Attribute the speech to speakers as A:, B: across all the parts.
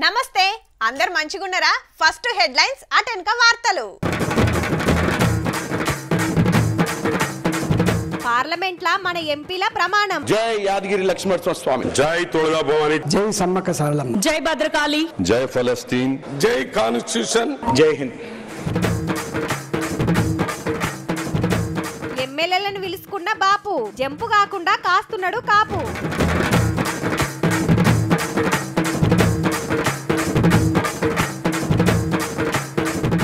A: నమస్తే అందరూ మంచిగున్నారా first headlines అటెన్క వార్తలు పార్లమెంట్ లా మన ఎంపీల ప్రమాణం
B: జై యాదగిరి లక్ష్మణ స్వామి జై తోళగా భవాని
C: జై సమ్మక్క సారలమ్మ
D: జై భద్రకాళి
B: జై ఫలస్తీన్ జై కాన్స్టిట్యూషన్ జై హింద్
A: ఎమ్మెల్యేలను పిలుచుకున్న బాపు జంపు కాకుండా కాస్తున్నాడు కాపు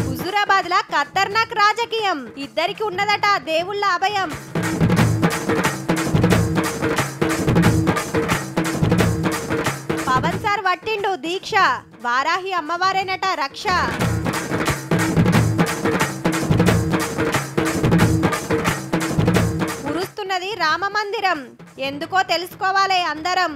A: హుజూరాబాద్ లా ఖతర్నాక్ రాజకీయం ఇద్దరికి ఉన్నదట దేవుళ్ళ అభయం పవన్ సార్ వట్టిండు దీక్ష వారాహి అమ్మవారేనట రక్ష ఉరుస్తున్నది రామ మందిరం ఎందుకో తెలుసుకోవాలి అందరం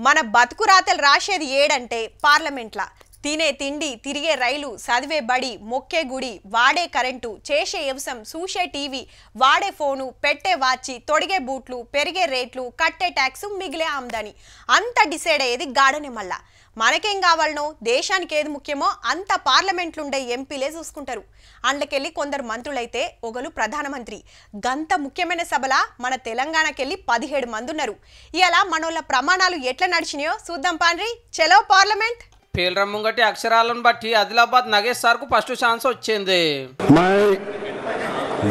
A: మన బతుకు రాతలు రాసేది ఏడంటే పార్లమెంట్లా తినే తిండి తిరిగే రైలు చదివే బడి మొక్కే గుడి వాడే కరెంటు చేసే వ్యవసాయం చూసే టీవీ వాడే ఫోను పెట్టే వాచి తొడిగే బూట్లు పెరిగే రేట్లు కట్టే ట్యాక్స్ మిగిలే ఆమ్దాని అంత డిసైడ్ అయ్యేది గాడనే మళ్ళా మనకేం కావాలనో దేశానికి ఏది ముఖ్యమో అంత పార్లమెంట్లుండే ఎంపీలే చూసుకుంటారు అందుకెళ్ళి కొందరు మంత్రులైతే ఒకరు ప్రధానమంత్రి గంత ముఖ్యమైన సభల మన తెలంగాణకెళ్ళి 17 మంది ఉన్నారు ఇలా మనోళ్ళ ప్రమాణాలు ఎట్లా నడిచినాయో చూద్దాం పాండ్రి చలో పార్లమెంట్
E: పేలర ముంగటి అక్షరాలను బట్టి ఆదిలాబాద్ నగేష్ సార్ కు ఫస్ట్ ఛాన్స్ వచ్చింది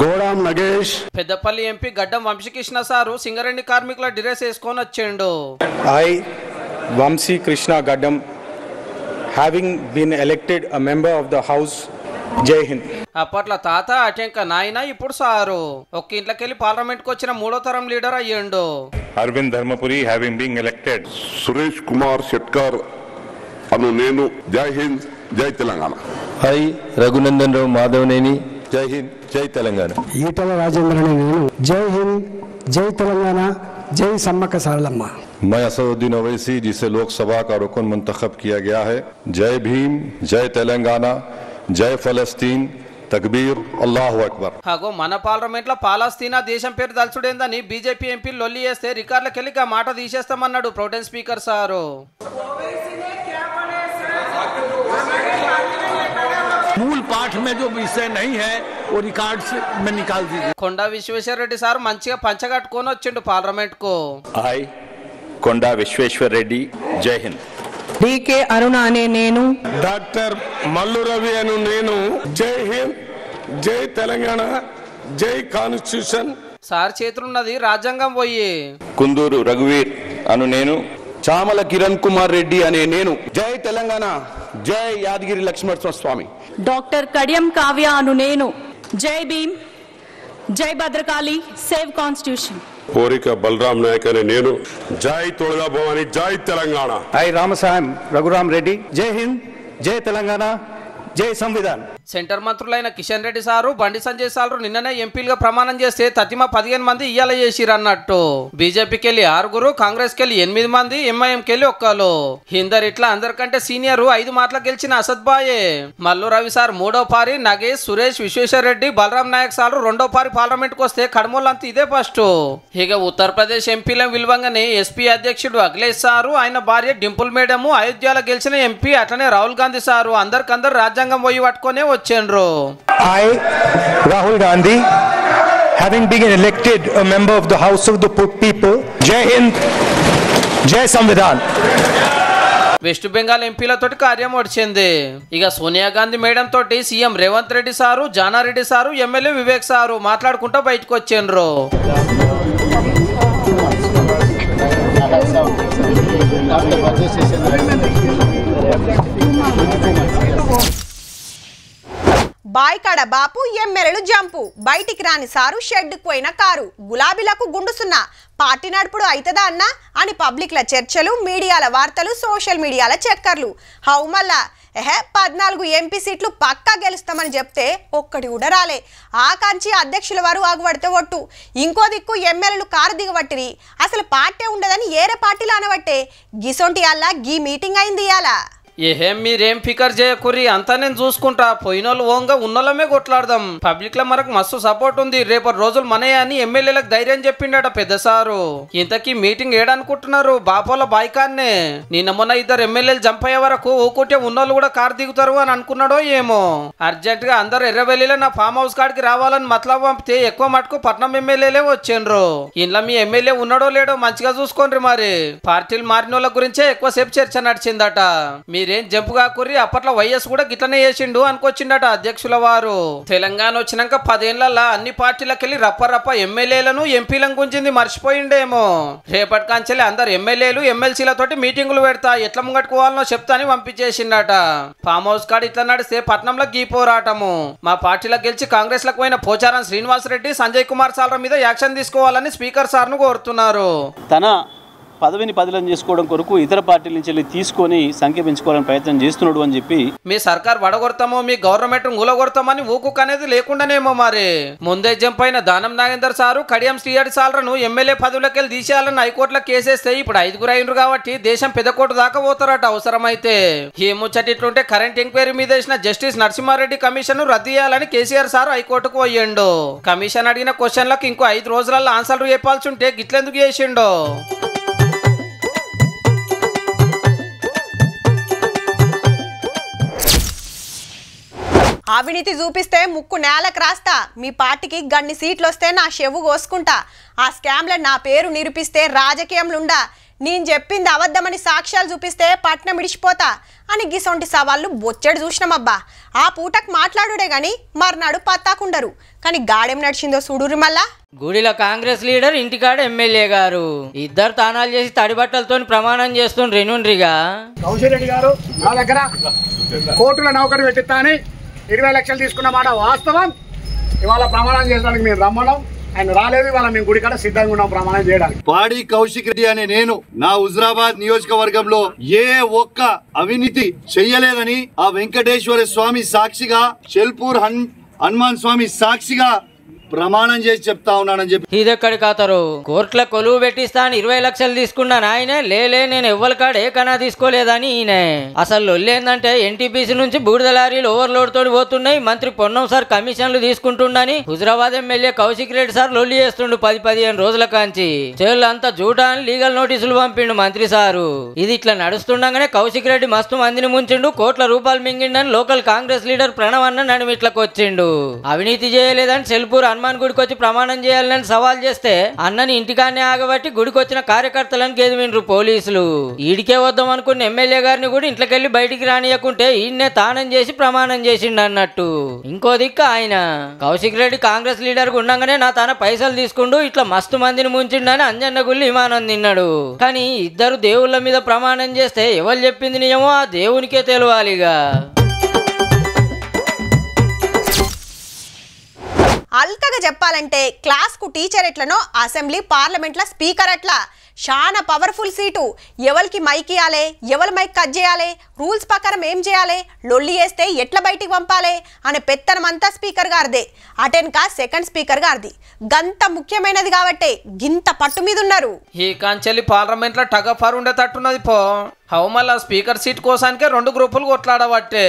B: గోడాం నగేష్
E: పెద్దపల్లి ఎంపీ గడ్డం వంశీకృష్ణ సారు సింగరేణి కార్మికుల డ్రెస్ వేసుకొని వచ్చిండు
F: I, Vamsi Krishna Gaddam, having been elected a member of the House, Jai Hind.
E: అప్పట్లో తాత అటెంక నాయన ఇప్పుడు సారు ఒక్క ఇంట్లోకెళ్ళి పార్లమెంట్ కు వచ్చిన 3వ తరం లీడర్ అయ్యిండు
G: Arvind Dharmapuri, having been elected.
H: Suresh Kumar Shetkar అను నేను జై హింద్ జై తెలంగాణ
B: ఐ రఘునందన్ రావు మాధవనేని జై హింద్ జై తెలంగాణ
C: ఈటల రాజేంద్ర అనే నేను జై హింద్ జై తెలంగాణ జై సమ్మక్క సారలమ్మ
G: मैं असदुद्दीन ओवैसी जिसे लोकसभा का रुकन मुंतखब किया गया है जय भीम जय तेलंगाना जय फलस्तीन तकबीर अल्लाहु अकबर
E: అగో మన పార్లమెంట్ లో పాలస్తీనా దేశం పేరు దల్చుడేందని బీజేపీ ఎంపీ లొల్లి చేస్తే రికార్డులకెళ్ళి ఆ మాట తీసేస్తామన్నాడు ప్రోటెన్ స్పీకర్ సారు
I: मूल पाठ में जो विषय नहीं है वो रिकॉर्ड से में निकाल दीजिए
E: కొండా విశ్వేశ్వర రెడ్డి సార్ మంచిగా పంచగట్టుకొని వచ్చిండు పార్లమెంట్ కు
G: आई కొండా విశ్వేశ్వర రెడ్డి జై హింద్
D: డికే అరుణ అనే నేను
B: డాక్టర్ మల్లు రవి అను నేను జై హింద్ జై తెలంగాణ జై కాన్స్టిట్యూషన్
E: సార్ చేతులున్నది రాజ్యాంగం పోయి
G: కుందూరు రఘువీర్ అను నేను
B: చామల కిరణ్ కుమార్ రెడ్డి అనే నేను జై తెలంగాణ జై యాదగిరి లక్ష్మణ స్వామి
D: డాక్టర్ కడియం కావ్య అను నేను జై భీమ్ జై భద్రకాళి సేవ్ కాన్స్టిట్యూషన్
H: కోరిక బలరాం నాయక్ అనే నేను జై తోళగా భవాని జై Telangana
F: I, Ramasayam Raghuram Reddy, Jai Hind, Jai Telangana, Jai Samvidhan.
E: Centre మంత్రులైన కిషన్ రెడ్డి సారు బండి సంజయ్ సారు నిన్ననే ఎంపీలుగా ప్రమాణం చేస్తే తతిమ 15 మంది ఇయ్యాల చేసిరు అన్నట్టు బీజేపీకి వెళ్ళి 6, కాంగ్రెస్ కెళ్ళి 8 మంది ఎంఐఎంకి వెళ్ళి 1. హిందర్ ఇట్లా అందరికంటే సీనియర్ 5 మాటలు గెలిచిన అసద్ బాయే మల్లు రవి సార్ 3వ పారి నగేష్ సురేష్ విశ్వేశ్వర రెడ్డి బలరాం నాయక్ సారు 2వ పారి పార్లమెంట్ కు వస్తే కడమూలంతా ఇదే ఫస్ట్ ఇక ఉత్తరప్రదేశ్ ఎంపీల విలువంగానే ఎస్పీ అధ్యక్షుడు అఖిలేష్ సారు ఆయన భార్య డింపుల్ మేడము అయోధ్యలో గెలిచిన ఎంపీ అట్లనే రాహుల్ గాంధీ సారు అందరికందరు రాజ్యాంగం పోయి పట్టుకునే వచ్చిండ్రు
F: I, Rahul Gandhi, having been elected a member of the House of the People, Jai Hind, Jai Samvidhan.
E: West Bengal ఎంపీలతోటి కార్యం వచ్చింది ఇక సోనియా గాంధీ మేడం తోటి CM Revanth Reddy sir Jana Reddy sir MLA Vivek sir మాట్లాడుకుంటూ బయటకు వచ్చిండ్రు
A: బాయ్కాడ బాపు ఎమ్మెల్యేలు జంపు బయటికి రాని సారు షెడ్కు పోయిన కారు గులాబీలకు గుండుసున్నా పార్టీ నడుపుడు అయితదా అన్నా అని పబ్లిక్ల చర్చలు మీడియాల వార్తలు సోషల్ మీడియాల చక్కర్లు హౌ మళ్ళా 14 ఎంపీ సీట్లు పక్కా గెలుస్తామని చెప్తే ఒక్కటి కూడా రాలే ఆకాంక్షి అధ్యక్షుల వారు ఆగుబడితే ఒట్టు ఇంకో దిక్కు ఎమ్మెల్యేలు కారు దిగబట్టిరి అసలు పార్టీ ఉండదని ఏరే పార్టీలు అనబట్టే గిసొంటి అల్లా గీ మీటింగ్ అయింది ఇయాల
E: ఏం మీరేం ఫికర్ చేయకుర్రి, అంతా నేను చూసుకుంటా. పోయినోళ్ళు ఓంగా ఉన్నోళ్ళమే కొట్లాడదాం. పబ్లిక్ లో మనకు మస్తు సపోర్ట్ ఉంది. రేపటి రోజులు మనయే అని ఎమ్మెల్యేలకు ధైర్యం చెప్పిండట పెద్ద సారు. ఇంతకీ మీటింగ్ ఏడనుకుంటున్నారు? బాపోల బాయ్కాన్నే. నిన్న మొన్న ఇద్దరు ఎమ్మెల్యేలు జంప్ అయ్యే వరకు ఊకుంటే ఉన్నోళ్ళు కూడా కారు దిగుతారు అని అనుకున్నాడో ఏమో. అర్జెంట్ గా అందరు ఎర్రవెల్లిలో నా ఫామ్ హౌస్ కాడికి రావాలని మతలబ్ పంపితే ఎక్కువ మటుకు పట్నం ఎమ్మెల్యేలే వచ్చిండ్రు. ఇంట్లో మీ ఎమ్మెల్యే ఉన్నాడో లేడో మంచిగా చూసుకోండి. మరి పార్టీలు మారిన వాళ్ళ గురించే ఎక్కువసేపు చర్చ నడిచిందట. మీరేం జంపు కాకుర్రి, అప్పట్లో వైఎస్ కూడా గిట్లనే చేసిండు అనుకొచ్చిండట అధ్యక్షుల వారు. తెలంగాణ వచ్చినాక 10 ఏళ్లలో అన్ని పార్టీలకెళ్ళి రప్ప ఎమ్మెల్యేలను ఎంపీలను గుంజింది మర్చిపోయిండేమో. రేపటి కాంచెల్లి అందరు ఎమ్మెల్యేలు ఎమ్మెల్సీలతోటి మీటింగులు పెడతా, ఎట్లా ముంగట్టుకోవాలనో చెప్తా అని పంపించేసిండట. ఫామ్ హౌస్ కాడ ఇట్లా నడిస్తే పట్నంలో గీ పోరాటము. మా పార్టీలో గెలిచి కాంగ్రెస్ లకు పోయిన పోచారం శ్రీనివాసరెడ్డి, సంజయ్ కుమార్ సార్ల మీద యాక్షన్ తీసుకోవాలని స్పీకర్ సార్ను కోరుతున్నారు.
J: తన పదవిని పదిలం చేసుకోవడం కొరకు ఇతర పార్టీల నుంచి వెళ్ళి తీసుకొని సంఖ్య పెంచుకోవాలని ప్రయత్నం చేస్తున్నాడు అని చెప్పి,
E: మీ సర్కార్ వడగొడతామో మీ గవర్నమెంట్ ఊలగొడతామని ఊకుక్ అనేది లేకుండానేమో. మరి ముందే జంప్ అయిన దానం నాగేందర్ సారు, కడియం శ్రీహరి సార్లను ఎమ్మెల్యే పదవులకెళ్ళి తీసేయాలని హైకోర్టులో కేసేస్తే ఇప్పుడు 5గురు అయినరు కాబట్టి దేశం పెద్దకోర్టు దాకా పోతారట అవసరమైతే. ఈ ముచ్చటిట్లుంటే కరెంట్ ఎంక్వైరీ మీద వేసిన జస్టిస్ నరసింహారెడ్డి కమిషన్ రద్దు చేయాలని కేసీఆర్ సార్ హైకోర్టుకు పోయిండు. కమిషన్ అడిగిన క్వశ్చన్లకు ఇంకో 5 రోజులలో ఆన్సర్లు చెప్పాల్సి ఉంటే గిట్లెందుకు చేసిండో.
A: అవినీతి చూపిస్తే ముక్కు నేలకు రాస్తా. మీ పార్టీకి గన్ని సీట్లు వస్తే నా చెవు కోసుకుంటా. ఆ స్కామ్లో నా పేరు నిరూపిస్తే రాజకీయంలో ఉండా. నేను చెప్పింది అబద్ధమని సాక్ష్యాలు చూపిస్తే పట్నం విడిచిపోతా అని గిసొంటి సవాళ్ళు బొచ్చెడు చూసినామబ్బా. ఆ పూటకు మాట్లాడుడే గాని మర్నాడు పత్తాకుండరు. కానీ గాడేం నడిచిందో చూడురి. మళ్ళా
K: గుడిలో కాంగ్రెస్ లీడర్, ఇంటికాడ ఎమ్మెల్యే గారు ఇద్దరు తానాలు చేసి తడిబట్టలతో ప్రమాణం చేస్తుండ్రు. రెనుండ్రిగా
L: కౌశిరెడ్డి గారు నా దగ్గర కోర్టుల నౌకరు పెట్టిస్తా అని 20 లక్షలు తీసుకున్న మాట వాస్తవం. ఇవాళ ప్రమాణం చేయడానికి మేము రమ్మన్నాం, ఆయన రాలేదు. ఇవాళ మేము గుడికాడ సిద్ధంగా ఉన్నాం ప్రమాణం చేయడానికి.
M: పాడి కౌశిక్ రెడ్డి అనే నేను నా హుజరాబాద్ నియోజకవర్గంలో ఏ ఒక్క అవినీతి చెయ్యలేదని ఆ వెంకటేశ్వర స్వామి సాక్షిగా, చెల్పూర్ హనుమాన్ స్వామి సాక్షిగా ప్రమాణం చేసి చెప్తా ఉన్నానని చెప్పి.
K: ఇదెక్కడి ఖాతరు? కోర్టులో కొలువు పెట్టిస్తాను 20 లక్షలు తీసుకున్నాను ఆయనే. లేలే నేను ఎవ్వరి కాడ ఏ కన్నా తీసుకోలేదని ఈయన. అసలు లొల్లేందంటే ఎన్టీపీసీ నుంచి బూడిద లారీలు ఓవర్లోడ్ తోడి పోతున్నాయి. మంత్రి పొన్నం సార్ కమిషన్లు తీసుకుంటుండని హుజరాబాద్ ఎమ్మెల్యే కౌశిక్ రెడ్డి సార్ లొల్లి చేస్తుండు 10-15 రోజుల కాంచి. చేళ్ళు అంతా జూటా అని లీగల్ నోటీసులు పంపిండు మంత్రి సారు. ఇది ఇట్లా నడుస్తుండగానే కౌశిక్ రెడ్డి మస్తు మందిని ముంచిండు, కోట్ల రూపాయలు మింగిండని లోకల్ కాంగ్రెస్ లీడర్ ప్రణవ్ అన్న నడిమిట్లకు వచ్చిండు. అవినీతి చేయలేదని చెల్పూర్ హనుమాన్ గుడికి వచ్చి ప్రమాణం చేయాలని సవాల్ చేస్తే అన్నని ఇంటికాన్నే ఆగబట్టి గుడికి వచ్చిన కార్యకర్తలను గెదివిండ్రు పోలీసులు. ఈడికే వద్దాం అనుకున్న ఎమ్మెల్యే గారిని కూడా ఇంట్లోకెళ్లి బయటికి రానియకుంటే ఈయన్నే తానం చేసి ప్రమాణం చేసిండు అన్నట్టు. ఇంకో దిక్క ఆయన కౌశిక్ రెడ్డి కాంగ్రెస్ లీడర్ ఉండగానే నా తన పైసలు తీసుకుంటూ ఇట్లా మస్తు మందిని ముంచిండని అంజన్న గుళ్ళు విమానం తిన్నాడు. కానీ ఇద్దరు దేవుళ్ళ మీద ప్రమాణం చేస్తే ఎవరు చెప్పింది నిజమో ఆ దేవునికే తెలియాలిగా.
A: అల్కగా చెప్పాలంటే క్లాస్కు టీచర్ ఎట్లనో అసెంబ్లీ పార్లమెంట్లో స్పీకర్ అట్లా. చాలా పవర్ఫుల్ సీటు. ఎవరికి మైక్ ఇవ్వాలి, ఎవరి మైక్ కట్ చేయాలి, రూల్స్ ప్రకారం ఏం చేయాలి, లొల్లి చేస్తే ఎట్లా బయటికి పంపాలి అనే పెత్తనమంతా స్పీకర్ గారిదే. అటెన్కా సెకండ్ స్పీకర్ గారిది. గంత ముఖ్యమైనది కాబట్టి గింత పట్టు మీద ఉన్నారు.
E: ఈ కాంచెల్లి పార్లమెంట్ లో టగ్ ఆఫ్ వార్ ఉండేటట్టున్నది పో. హౌమల్లా స్పీకర్ సీట్ కోసానికే 2 గ్రూపులు కొట్లాడబట్టే.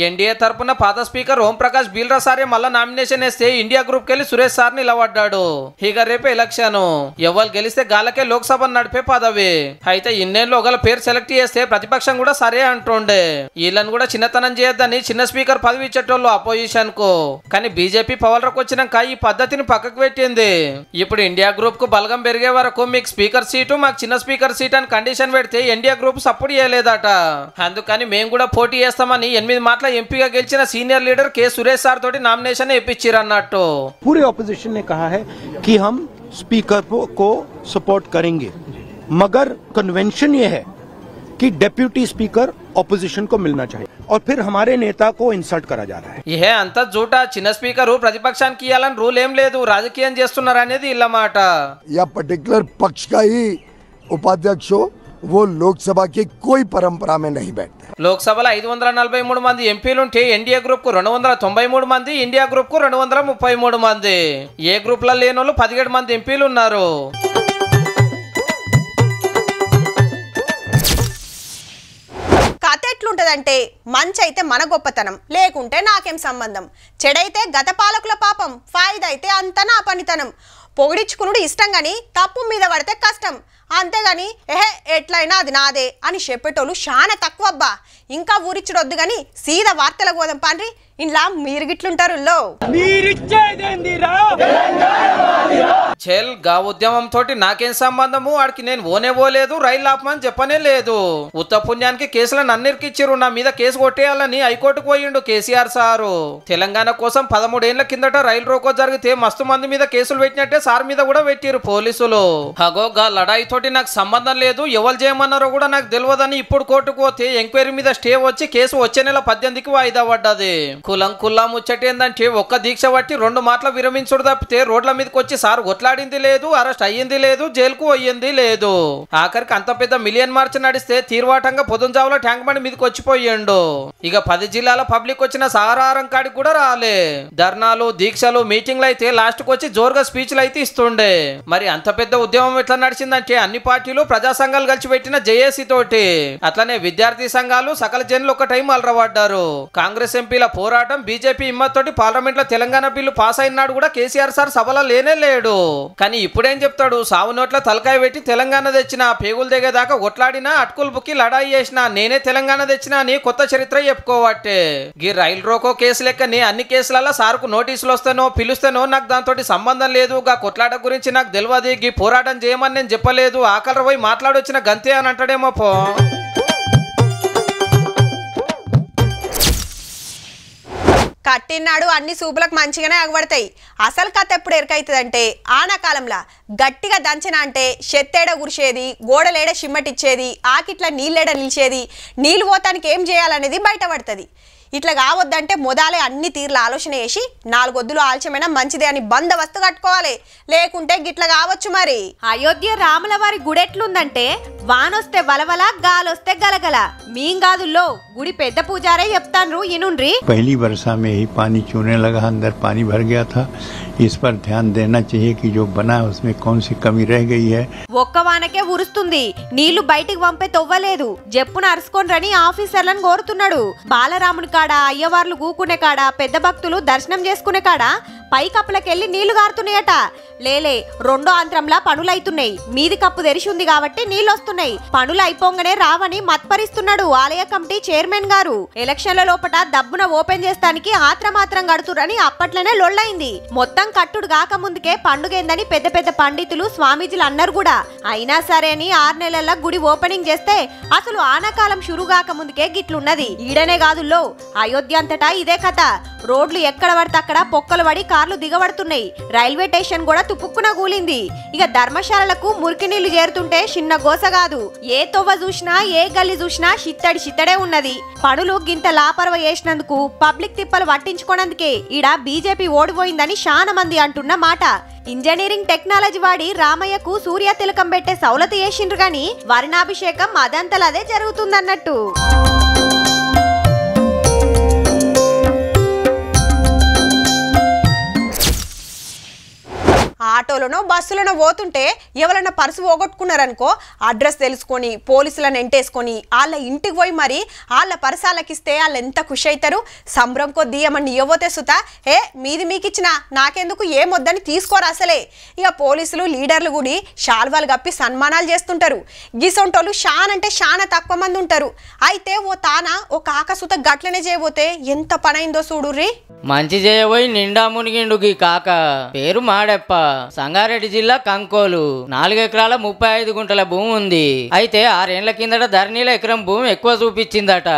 E: ఎన్డీఏ తరపున పాత స్పీకర్ ఓం ప్రకాష్ బీల్రా సారే మళ్ళా నామినేషన్ వేస్తే ఇండియా గ్రూప్ కెళ్ళి సురేష్ సార్ నిలబడ్డాడు. ఇక రేపే ఎలక్షన్. ఎవరు గెలిస్తే గాలకే లోక్సభ నడిపే పదవి. అయితే ఇన్నేళ్ళు ఒకళ్ళ పేరు సెలెక్ట్ చేస్తే ప్రతిపక్షం కూడా సరే అంటుండే. వీళ్ళని కూడా చిన్నతనం చేయొద్దని చిన్న స్పీకర్ పదవి ఇచ్చేటోళ్ళు అపోజిషన్ కు. కానీ బీజేపీ పవర్లోకి వచ్చినాక ఈ పద్ధతిని పక్కకు పెట్టింది. ఇప్పుడు ఇండియా గ్రూప్ కు బలగం పెరిగే వరకు మీకు స్పీకర్ సీటు, మాకు చిన్న స్పీకర్ సీట్ అని కండిషన్ పెడితే ఇండియా గ్రూప్ సపోర్ట్ చేయలేదట. అందుకని మేము కూడా పోటీ చేస్తామని 8 మాటల ఎంపీగా గెలిచిన senior leader K Suresh sir తోటి నామినేషన్ ఇప్పించారన్నట్టు.
N: पूरे ऑपोजिशन ने कहा है कि हम स्पीकर को सपोर्ट करेंगे, मगर कन्वेंशन ये है कि डेप्यूटी स्पीकर ऑपोजिशन को मिलना चाहिए और फिर हमारे नेता को इंसल्ट करा जा रहा है.
E: ఇహే అంతా జూటా. చిన్న స్పీకర్ ప్రతిపక్షానికి ఇవ్వాలని రూల్ ఏం లేదు, రాజకీయం చేస్తున్నారు అనేది ఇళ్ళ మాట.
O: या पर्टिकुलर पक्ष का ही उपाध्यक्ष हो, वो लोकसभा की कोई परंपरा में नहीं बैठते.
E: లోక్సభలో 543 మంది ఎంపీలుంటే ఎన్డీఏ గ్రూప్ కు 293 మంది, ఇండియా గ్రూప్ కు 233 మంది. ఏ గ్రూప్ లో లేని వాళ్ళు 17 మంది ఎంపీలు ఉన్నారు.
A: కథ ఎట్లుంటది ఉంటదంటే మంచి అయితే మన గొప్పతనం, లేకుంటే నాకేం సంబంధం. చెడైతే గత పాలకుల పాపం, ఫాయిదా అయితే అంత నా పనితనం. పొగిడించుకునుడు ఇష్టం గాని తప్పు మీద పడితే కష్టం, అంతేగాని ఎట్లయినా అది నాదే అని చెప్పేటోళ్ళు చాలా తక్కువ అబ్బా. ఇంకా ఊరిచ్చుడొద్దు గాని సీదా వార్తలకు పోదాం పండ్రి. ఇంట్లో మీరు గిట్లుంటారు.
E: చెల్ గా ఉద్యమం తోటి నాకేం సంబంధము, ఆడికి నేను ఓలేదు, రైలు ఆపమని చెప్పనే లేదు. ఉత్త పుణ్యానికి కేసులను అన్నిరికిచ్చిర్రు, నా మీద కేసు కొట్టేయాలని హైకోర్టుకు పోయిండు కేసీఆర్ సారు. తెలంగాణ కోసం 13 ఏళ్ల కిందట రైలు రోకో జరిగితే మస్తు మంది మీద కేసులు పెట్టినట్టే సార్ మీద కూడా పెట్టిరు పోలీసులు. హగో గా లడాయి తోటి నాకు సంబంధం లేదు, ఎవరు చేయమన్నారో కూడా నాకు తెలియదని ఇప్పుడు కోర్టుకు పోతే ఎంక్వైరీ మీద స్టే వచ్చి కేసు వచ్చే నెల 18కి వాయిదా పడ్డది. కులం కుల్లా ముచ్చటేందంటే ఒక్క దీక్ష పట్టి 2 మాటలు విరమించుడు తప్పితే రోడ్ల మీదకి వచ్చి సార్ కొట్లాడింది లేదు, అరెస్ట్ అయ్యింది లేదు, జైలుకు అయ్యింది లేదు. ఆఖరికి అంత పెద్ద మిలియన్ మార్చ్ నడిస్తే తీర్వాటంగా పొద్దుంజావులో ట్యాంక్ బండి మీదకి వచ్చిపోయిండు. ఇక 10 జిల్లాల పబ్లిక్ వచ్చిన సారారం కాడికి కూడా రాలే. ధర్నాలు దీక్షలు మీటింగ్లు అయితే లాస్ట్ కు వచ్చి జోరుగా స్పీచ్లు అయితే ఇస్తుండే. మరి అంత పెద్ద ఉద్యమం ఎట్లా నడిచిందంటే అన్ని పార్టీలు ప్రజా సంఘాలు కలిసి పెట్టిన జేఏసీ తోటి, అట్లనే విద్యార్థి సంఘాలు సకల జనులు ఒక టైం అలరబడ్డారు. కాంగ్రెస్ ఎంపీల పోరాటం, బీజేపీ హిమ్మత్తోటి పార్లమెంట్ లో తెలంగాణ బిల్లు పాస్ అయినాడు కూడా కేసీఆర్ సార్ సభలో లేనే లేడు. కానీ ఇప్పుడేం చెప్తాడు, సావు నోట్ల తలకాయ పెట్టి తెలంగాణ తెచ్చిన, పేగులు దిగేదాకా కొట్లాడినా, అటుకులు బుక్కి లడాయి చేసిన, నేనే తెలంగాణ తెచ్చినా అని కొత్త చరిత్ర చెప్పుకోవట్టే. ఈ రైలు రోకో కేసు లెక్కని అన్ని కేసులలో సార్కు నోటీసులు వస్తానో పిలుస్తానో నాకు దాంతో సంబంధం లేదు, గా కొట్లాట గురించి నాకు తెలియదు, గీ పోరాటం చేయమని నేను చెప్పలేదు, ఆకలి పోయి మాట్లాడొచ్చిన గంతే అని అంటాడేమో పో.
A: కట్టినాడు అన్ని సూపులకు మంచిగానే అగబడతాయి. అసలు కథ ఎప్పుడు ఎరకైతుందంటే ఆనాకాలంలో గట్టిగా దంచిన అంటే చెత్తేడ గురిసేది, గోడలేడ చిమ్మటిచ్చేది, ఆకిట్ల నీళ్ళేడ నిలిచేది, నీళ్ళు పోతానికి ఏం చేయాలనేది బయటపడుతుంది. ఇట్లా కావద్దంటే మొదలే అన్ని తీర్ల ఆలోచన చేసి 4 వద్దులు ఆలస్యమైనా మంచిదే అని బందోబస్తు కట్టుకోవాలి, లేకుంటే గిట్లా కావచ్చు. మరి అయోధ్య రాముల వారి గుడి ఎట్లుందంటే వానొస్తే వలవల, గాలొస్తే గలగల. మీంగాదుల్లో గుడి పెద్ద పూజారే చెప్తాన్రు, ఇనుండ్రి.
P: पहली वर्षा में ही पानी चूने लगा, अंदर पानी भर गया था. इस पर ध्यान देना चाहिए कि जो बना है उसमें कौन सी कमी रह गई है.
A: ఒక్క వానకే ఉరుస్తుంది, నీళ్లు బయటికి పంపే తొవ్వలేదు, జప్పున అరుసుకోనరని ఆఫీసర్లను కోరుతున్నాడు. బాలరాముని కాడ, అయ్యవార్లు గూకునే కాడ, పెద్ద భక్తులు దర్శనం చేసుకునే కాడ పైకప్పులకెళ్లి నీళ్లు గారుతున్నాయట. లేలే, 2వ అంతరంలా పనులైతున్నాయి, మీది కప్పు తెరిచి ఉంది కాబట్టి నీళ్లు వస్తున్నాయి, పనులు అయిపోగానే రావని మత్పరిస్తున్నాడు ఆలయ కమిటీ చైర్మన్ గారు. ఎలక్షన్ల లోపట దబ్బున ఓపెన్ చేస్తానికి ఆత్రమాత్రం గడుతురని అప్పట్లోనే లొల్లైంది. మొత్తం కట్టుడు గాక ముందుకే పండుగేందని పెద్ద పెద్ద పండితులు స్వామీజీలు అన్నారు కూడా. అయినా సరే అని 6 నెలల గుడి ఓపెనింగ్ చేస్తే అసలు ఆనాకాలం షురుగాక ముందుకే గిట్లున్నది. ఈడనే కాదుల్లో అయోధ్య అంతటా ఇదే కథ. రోడ్లు ఎక్కడ పడితే అక్కడ పొక్కలు పడి కార్లు దిగబడుతున్నాయి, రైల్వే స్టేషన్ కూడా తుపుక్కున కూలింది. ఇక ధర్మశాలలకు మురికి నీళ్లు చేరుతుంటే చిన్న గోస కాదు, ఏ తొవ్వ చూసినా ఏ గల్లి చూసినా చిత్తడే ఉన్నది. పనులు గింత లాపరవ చేసినందుకు పబ్లిక్ తిప్పలు పట్టించుకోనందుకే ఈడ బీజేపీ ఓడిపోయిందని చాలా మంది అంటున్న మాట. ఇంజనీరింగ్ టెక్నాలజీ వాడి రామయ్యకు సూర్య తిలకం పెట్టే సౌలత చేసిండ్రు గాని వర్ణాభిషేకం అదంతలదే జరుగుతుందన్నట్టు. ఆటోలోనో బస్సులోనో పోతుంటే ఎవరైనా పర్సు పోగొట్టుకున్నారనుకో అడ్రస్ తెలుసుకొని పోలీసులను ఎంటేసుకొని వాళ్ళ ఇంటికి పోయి మరి వాళ్ళ పర్సాలకిస్తే వాళ్ళు ఎంత ఖుషి అవుతారు. సంబరం కొద్దీ ఏమన్నా ఇవ్వతే సుతా మీది మీకు ఇచ్చిన నాకెందుకు ఏమొద్దని తీసుకోరు అసలే. ఇక పోలీసులు లీడర్లు కూడా శాల్వాలు కప్పి సన్మానాలు చేస్తుంటారు. గిసొంటోళ్ళు షాన్ అంటే చాలా తక్కువ మంది ఉంటారు. అయితే ఓ తాన ఓ కాకసుత గట్లనే చేయబోతే ఎంత పనైందో చూడుర్రి.
K: మంచి చేయబోయి నిండా మునిగిండు గీ కాక. పేరు మాడెప్ప, సంగారెడ్డి జిల్లా కంకోలు. 4 ఎకరాల 35 గుంటల భూమి ఉంది. అయితే 6 ఏళ్ల కిందట ధరణిలో ఎకరం భూమి ఎక్కువ చూపించిందట.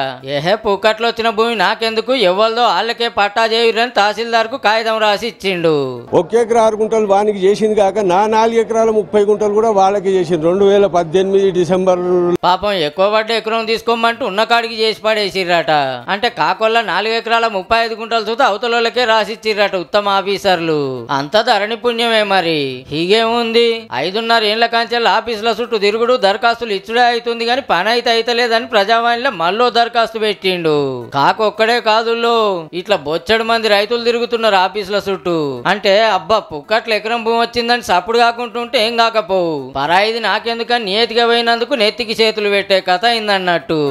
K: పుక్కట్లో వచ్చిన భూమి నాకెందుకు, ఎవరిదో వాళ్ళకే పట్టా చేయురని తహసీల్దార్ కు కాగితం రాసి ఇచ్చిండు.
Q: 1 ఎకరా 6 గుంటలు వానికి చేసింది కాక నా 4 ఎకరాల 30 గుంటలు కూడా వాళ్ళకి చేసింది 2018 డిసెంబర్.
K: పాపం ఎక్కువ పడ్డ ఎకరం తీసుకోమంటూ ఉన్న కాడికి చేసి పడేసిర్రట. అంటే కాకొల్ల 4 ఎకరాల 35 గుంటలు చూస్తే అవతలకే రాసిచ్చిర్రట ఉత్తమ ఆఫీసర్లు. అంత ధరణి పుణ్యమే. మరి హీగేముంది, 5.5 ఏళ్ల కాంచెల ఆఫీసుల చుట్టూ తిరుగుడు, దరఖాస్తులు ఇచ్చుడే అవుతుంది గాని పని అయితే అయితలేదని ప్రజావాణిలో మళ్ళీ దరఖాస్తు పెట్టిండు. కాకొక్కడే కాదుల్లో ఇట్లా బొచ్చడు మంది రైతులు తిరుగుతున్నారు ఆఫీసుల చుట్టూ. అంటే అబ్బా పుక్కట్ల ఎకరం భూమి వచ్చిందని సప్పుడు కాకుంటుంటే ఏం కాకపోవు, పరాయిది నాకెందుకని నియతిగా పోయినందుకు నెత్తికి చేతులు పెట్టే కథ అయిందన్నట్టు.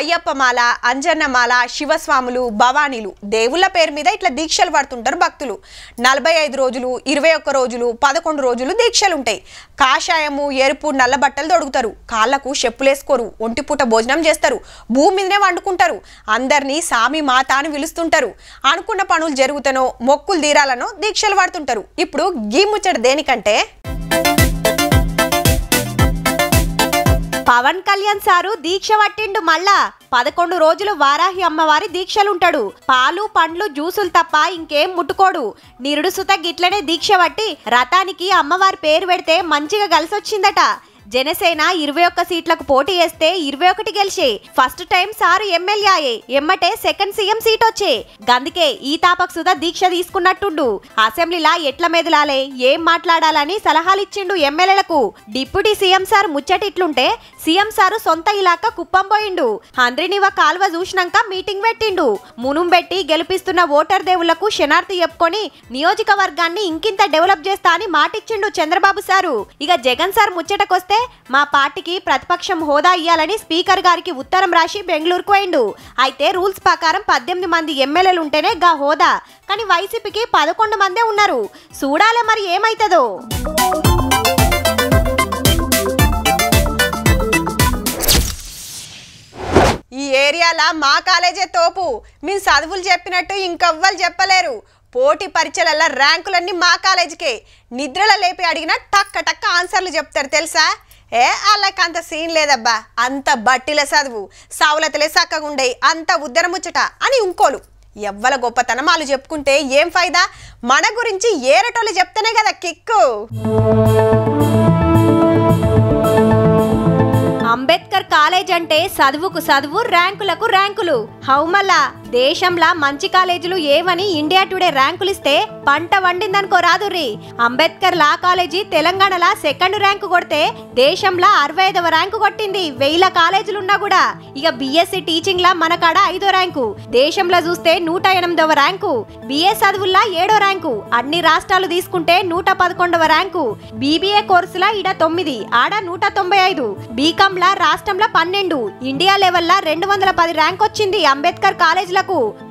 A: అయ్యప్పమాల, అంజన్నమాల, శివస్వాములు, భవానీలు దేవుళ్ళ పేరు మీద ఇట్లా దీక్షలు పడుతుంటారు భక్తులు. 45 రోజులు, 21 రోజులు, 11 రోజులు దీక్షలుంటాయి. కాషాయము, ఎరుపు, నల్ల బట్టలు తొడుగుతారు. కాళ్లకు చెప్పులేసుకోరు. ఒంటిపూట భోజనం చేస్తారు. భూమి మీదనే వండుకుంటారు. అందరినీ సామి మాత అని పిలుస్తుంటారు. అనుకున్న పనులు జరుగుతానో మొక్కులు తీరాలనో దీక్షలు పడుతుంటారు. ఇప్పుడు గీ ముచ్చట దేనికంటే పవన్ కళ్యాణ్ సారు దీక్ష పట్టిండు. మళ్ళా 11 రోజులు వారాహి అమ్మవారి దీక్షలుంటాడు. పాలు, పండ్లు, జ్యూసులు తప్ప ఇంకేం ముట్టుకోడు. నిరుడు సుత గిట్లనే దీక్ష పట్టి రథానికి అమ్మవారి పేరు పెడితే మంచిగా కలిసొచ్చిందట. జనసేన 21 సీట్లకు పోటీ చేస్తే 21 గెలిచే. ఫస్ట్ టైం సారు ఎమ్మెల్యే ఎమ్మటే సెకండ్ సీఎం సీట్ వచ్చే. గందుకే ఈ తాపక్ సుధా దీక్ష తీసుకున్నట్టుండు. అసెంబ్లీలా ఎట్ల మెదలాలే, ఏం మాట్లాడాలని సలహాలు ఇచ్చిండు ఎమ్మెల్యేలకు. డిప్యూటీ సీఎం సార్ ముచ్చట ఇట్లుంటే సీఎం సారు సొంత ఇలాకా కుప్పం పోయిండు. హంద్రినివ కాల్వ చూసినాక మీటింగ్ పెట్టిండు. మునుం పెట్టి గెలిపిస్తున్న ఓటర్ దేవుళ్లకు శనార్థి చెప్పుకొని నియోజకవర్గాన్ని ఇంకింత డెవలప్ చేస్తా అని మాటిచ్చిండు చంద్రబాబు సారు. ఇక జగన్ సార్ ముచ్చటకొస్తే మా పార్టీకి ప్రతిపక్షం హోదా ఇయ్యాలని స్పీకర్ గారికి ఉత్తరం రాసి బెంగళూరుకు పోయిండు. అయితే రూల్స్ ప్రకారం 18 మంది ఎమ్మెల్యేలు ఉంటేనే గా హోదా. కానీ వైసీపీకి 11 మందే ఉన్నారు. చూడాలే మరి ఏమైతుందో. ఈ ఏరియాలో మా కాలేజే తోపు. మేము చదువులు చెప్పినట్టు ఇంకెవ్వరు చెప్పలేరు. పోటీ పరీక్షల ర్యాంకులన్నీ మా కాలేజీకే. నిద్రలో లేపి అడిగినా టక్క టక్క ఆన్సర్లు చెప్తారు తెలుసా. వాళ్ళకి అంత సీన్ లేదబ్బా, అంత బట్టిల చదువు, సౌలతలే చక్కగుండే, అంత ఉద్దరముచ్చట అని ఇంకోలు. ఎవ్వల గొప్పతనం వాళ్ళు చెప్పుకుంటే ఏం ఫైదా? మన గురించి ఏరటోళ్ళు చెప్తేనే కదా కిక్కు. అంబేద్కర్ కాలేజ్ అంటే చదువుకు చదువు, ర్యాంకులకు ర్యాంకులు. హౌమల్లా దేశంలో మంచి కాలేజీలు ఏవని ఇండియా టుడే ర్యాంకులు ఇస్తే పంట వండిందనుకో రాదుర్రి. అంబేద్కర్ లా కాలేజీ తెలంగాణలో 2nd ర్యాంకు కొడితే దేశంలో 65వ ర్యాంకు కొట్టింది. 1000 కాలేజీలున్నా కూడా. ఇక బిఎస్సి టీచింగ్ లా మన కాడ 5వ ర్యాంకు, దేశంలో చూస్తే 108వ ర్యాంకు. బిఏ చదువుల్లా 7వ ర్యాంకు, అన్ని రాష్ట్రాలు తీసుకుంటే 111వ ర్యాంకు. బీబీఏ కోర్సులా ఇడ 9, ఆడ 195. బీకామ్ లా రాష్ట్రంలో 12, ఇండియా లెవెల్లా 210 ర్యాంక్ వచ్చింది అంబేద్కర్ కాలేజీలకు.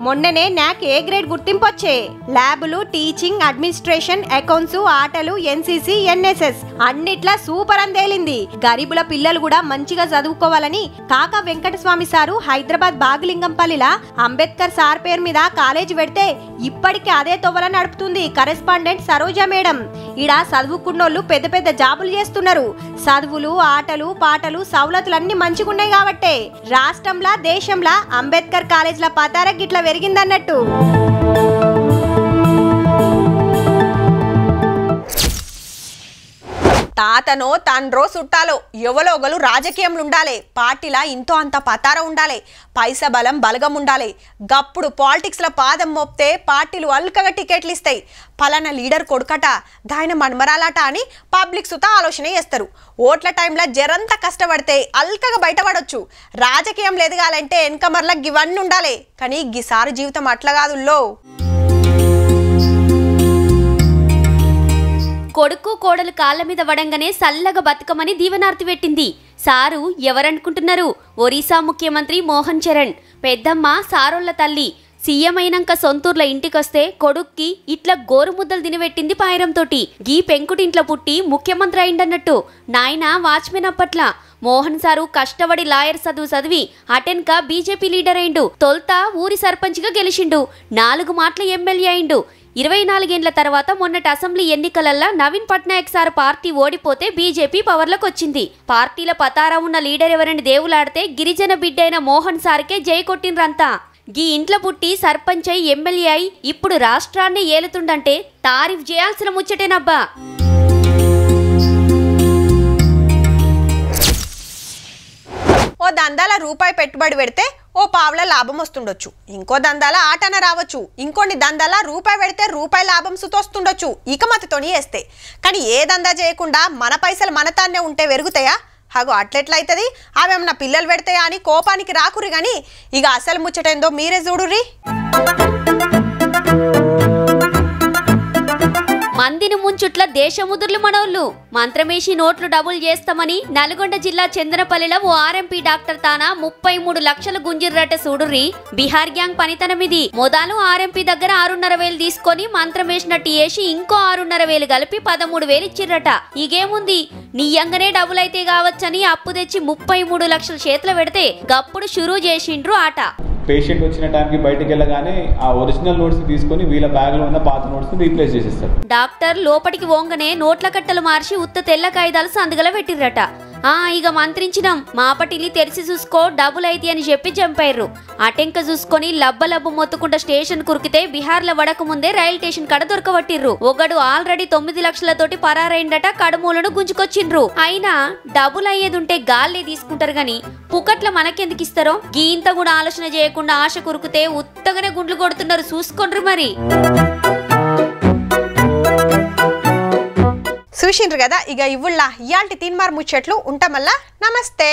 A: మొన్ననే నాక్ ఏ గ్రేడ్ గుర్తింపు వచ్చే. ల్యాబులు, టీచింగ్, అడ్మినిస్ట్రేషన్, అకౌంట్స్, ఆటలు, ఎన్సీసీ, ఎన్ఎస్ఎస్ అన్నిట్లా సూపర్ అని తేలింది. గరీబుల పిల్లలు కూడా మంచిగా చదువుకోవాలని కాకా వెంకటస్వామి సారు హైదరాబాద్ బాగులింగంపల్లిలా అంబేద్కర్ సార్ పేరు మీద కాలేజీ పెడితే ఇప్పటికీ అదే తొవ్వల నడుపుతుంది కరెస్పాండెంట్ సరోజా మేడం. ఈడ చదువుకున్నోళ్ళు పెద్ద పెద్ద జాబులు చేస్తున్నారు. చదువులు, ఆటలు, పాటలు, సౌలతులన్నీ మంచిగున్నాయి కాబట్టే రాష్ట్రంలా దేశంలా అంబేద్కర్ కాలేజీల పతార గిట్లా పెరిగిందన్నట్టు. తాతనో తండ్రో చుట్టాలో ఎవలో ఒకరు రాజకీయంలో ఉండాలి. పార్టీలా ఇంతో అంత పతార ఉండాలి. పైసా బలం బలగం ఉండాలి. గప్పుడు పాలిటిక్స్లో పాదం మోపితే పార్టీలు అల్కగా టికెట్లు ఇస్తాయి. పలానా లీడర్ కొడుకట, దాయన మన్మరాలట అని పబ్లిక్ సుతా ఆలోచన చేస్తారు. ఓట్ల టైంలో జరంతా కష్టపడితే అల్కగా బయటపడొచ్చు. రాజకీయం ఎదగాలంటే వెనకమర్ల గివన్నీ ఉండాలి. కానీ గిసారి జీవితం అట్లా కాదుల్లో.
R: కొడుకు కోడలు కాళ్ళ మీద వడంగానే సల్లగా బతుకమని దీవెనార్తి పెట్టింది. సారు ఎవరనుకుంటున్నారు? ఒరిస్సా ముఖ్యమంత్రి మోహన్ చరణ్. పెద్దమ్మ సారోళ్ల తల్లి. సీఎం అయినాక సొంతూర్ల ఇంటికొస్తే కొడుక్కి ఇట్లా గోరుముద్దలు తినిపెట్టింది పాయరంతోటి. గీ పెంకుటింట్లో పుట్టి ముఖ్యమంత్రి అయిందన్నట్టు. నాయన వాచ్మెన్ అప్పట్లా. మోహన్ సారు కష్టపడి లాయర్ చదివి అటెన్క బీజేపీ లీడర్ అయిండు. తొల్త ఊరి సర్పంచ్గా గెలిచిండు. 4 మాటల ఎమ్మెల్యే అయిండు. 24 ఏళ్ల తర్వాత మొన్నటి అసెంబ్లీ ఎన్నికలల్లా నవీన్ పట్నాయక్ సార్ పార్టీ ఓడిపోతే బీజేపీ పవర్లోకి వచ్చింది. పార్టీల పతారా ఉన్న లీడర్ ఎవరని దేవులాడితే గిరిజన బిడ్డైన మోహన్ సార్కే జై కొట్టిండ్రంతా. గీ ఇంట్లో పుట్టి సర్పంచ్ అయి ఎమ్మెల్యే అయి ఇప్పుడు రాష్ట్రాన్ని ఏలుతుండంటే తారీఫ్ చేయాల్సిన ముచ్చటేనబ్బా.
A: ఓ దందాల రూపాయి పెట్టుబడి పెడితే ఓ పావుల లాభం వస్తుండొచ్చు. ఇంకో దందాల ఆటన రావచ్చు. ఇంకొన్ని దందాల రూపాయి పెడితే రూపాయి లాభం సుతొస్తుండొచ్చు. ఇక మతతోని వేస్తే. కానీ ఏ దందా చేయకుండా మన పైసలు మనతాన్నే ఉంటే పెరుగుతాయా? హాగో అట్లెట్లయితుంది? అవేమన్నా పిల్లలు పెడతాయా అని కోపానికి రాకురి. కానీ ఇక అసలు ముచ్చటేందో మీరే చూడుర్రి.
R: మందిని ముంచుట్ల దేశముదుర్లు మనోళ్ళు మంత్రమేసి నోట్లు డబుల్ చేస్తామని నల్గొండ జిల్లా చందనపల్లిలో ఓ ఆర్ఎంపీ డాక్టర్ తానా 33 లక్షల గుంజిర్రట సూడుర్రి. బీహార్ గ్యాంగ్ పనితనమిది. మొదలు ఆర్ఎంపీ దగ్గర 6,500 తీసుకొని మంత్రమేసినట్టు వేసి ఇంకో 6,500 కలిపి 13,000 ఇచ్చిర్రట. ఇగేముంది నియంగానే డబుల్ అయితే కావచ్చని అప్పు తెచ్చి 33 లక్షల చేతులు పెడితే గప్పుడు షురూ చేసిండ్రు ఆట.
S: పేషెంట్ వచ్చిన టైంకి బయటకు వెళ్ళగానే ఆ ఒరిజినల్ నోట్స్ తీసుకొని వీళ్ళ బ్యాగ్ లో ఉన్న పాత నోట్స్ రీప్లేస్ చేసేస్తారు.
R: డాక్టర్ లోపలికి వంగనే నోట్ల కట్టలు మార్చి ఉత్త తెల్ల కాగితాలు సందుగల పెట్టిర్రట. ఇక మంత్రించినాం మాపటిని తెరిచి చూసుకో డబుల్ అయితే అని చెప్పి చంపారు. అటెంక చూసుకొని లబ్బ మొత్తుకుంట స్టేషన్ కురికితే బీహార్లో వడక ముందే రైల్ స్టేషన్ కడ దొరకబట్టిర్రు. ఒకడు ఆల్రెడీ 9 లక్షలతోటి పరారైందట. కడుమూలను గుంజుకొచ్చిండ్రు. అయినా డబుల్ అయ్యేదుంటే గాల్లే తీసుకుంటారు గాని పుకట్ల మనకెందుకు ఇస్తారో గీంత కూడా ఆలోచన చేయకుండా ఆశ కురికితే ఉత్తగానే గుండ్లు కొడుతున్నారు. చూసుకోండ్రు మరి.
A: చూసిండ్రు కదా ఇక ఇవ్వుళ్ళ ఇయాల్టి తీన్మార్ ముచ్చట్లు ఉంటామల్లా. నమస్తే.